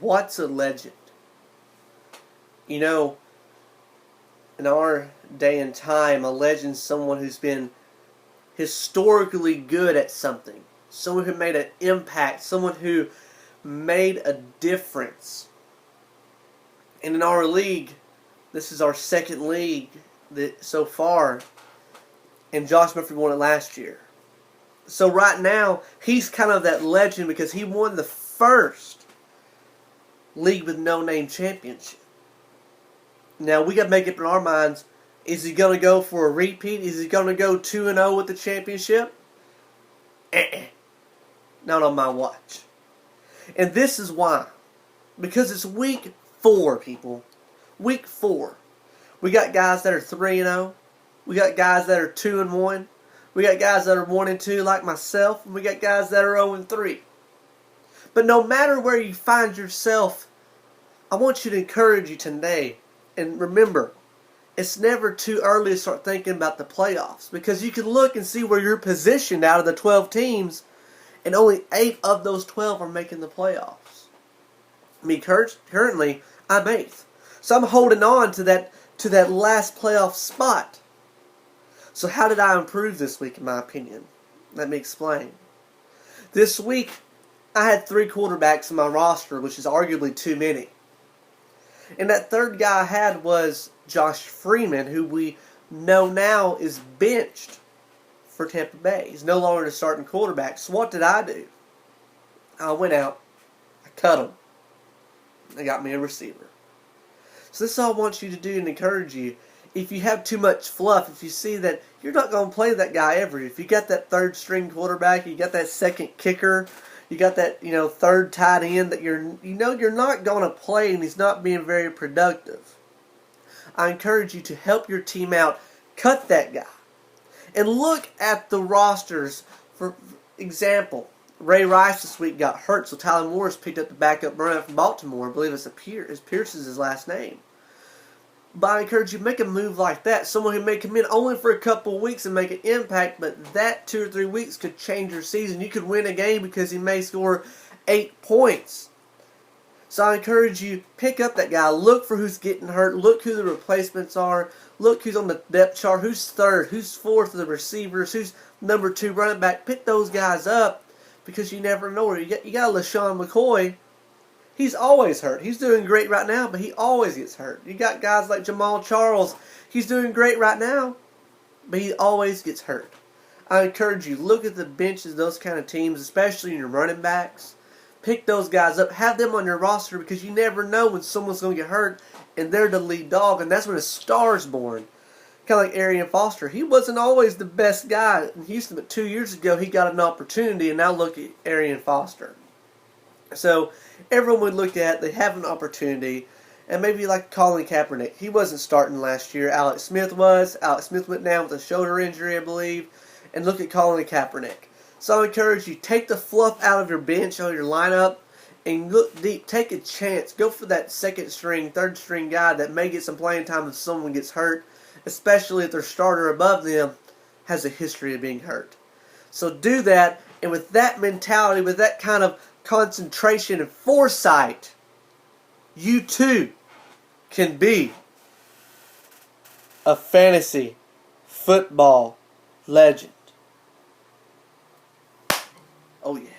What's a legend? You know, in our day and time, a legend's someone who's been historically good at something. Someone who made an impact. Someone who made a difference. And in our league, this is our second league so far. And Josh Murphy won it last year. So right now, he's kind of that legend because he won the first league with no name championship. Now, we got to make up in our minds, is he going to go for a repeat? Is he going to go 2-0 with the championship? Not on my watch. And this is why. Because it's week 4, people. Week 4. We got guys that are 3-0. We got guys that are 2-1. We got guys that are 1-2 like myself. And we got guys that are 0-3. But no matter where you find yourself, I want you to encourage you today. And remember, it's never too early to start thinking about the playoffs. Because you can look and see where you're positioned out of the 12 teams. And only 8 of those 12 are making the playoffs. Me currently, I'm 8th. So I'm holding on to that last playoff spot. So how did I improve this week, in my opinion? Let me explain. This week, I had 3 quarterbacks in my roster, which is arguably too many. And that third guy I had was Josh Freeman, who we know now is benched for Tampa Bay. He's no longer the starting quarterback. So what did I do? I went out, I cut him. They got me a receiver. So this is all I want you to do and encourage you. If you have too much fluff, if you see that you're not going to play that guy ever, if you got that third string quarterback, you got that second kicker, you got that third tight end that you're not going to play and he's not being very productive, I encourage you to help your team out, cut that guy, and look at the rosters. For example, Ray Rice this week got hurt, so Tyler Morris picked up the backup runner from Baltimore. I believe Pierce is his last name. But I encourage you to make a move like that. Someone who may come in only for a couple of weeks and make an impact, but that 2 or 3 weeks could change your season. You could win a game because he may score 8 points. So I encourage you, pick up that guy. Look for who's getting hurt. Look who the replacements are. Look who's on the depth chart. Who's third? Who's fourth of the receivers? Who's number 2 running back? Pick those guys up because you never know. You got LaShawn McCoy. He's always hurt. He's doing great right now, but he always gets hurt. You got guys like Jamal Charles. He's doing great right now, but he always gets hurt. I encourage you, look at the benches, those kind of teams, especially in your running backs. Pick those guys up. Have them on your roster because you never know when someone's going to get hurt and they're the lead dog, and that's when a star's born. Kind of like Arian Foster. He wasn't always the best guy in Houston, but 2 years ago he got an opportunity, and now look at Arian Foster. So everyone would look at, they have an opportunity, and maybe like Colin Kaepernick. He wasn't starting last year. Alex Smith was. Alex Smith went down with a shoulder injury, I believe. And look at Colin Kaepernick. So I encourage you, take the fluff out of your bench or your lineup and look deep. Take a chance. Go for that second string, third string guy that may get some playing time if someone gets hurt, especially if their starter above them has a history of being hurt. So do that, and with that mentality, with that kind of concentration and foresight, you too can be a fantasy football legend. Oh yeah.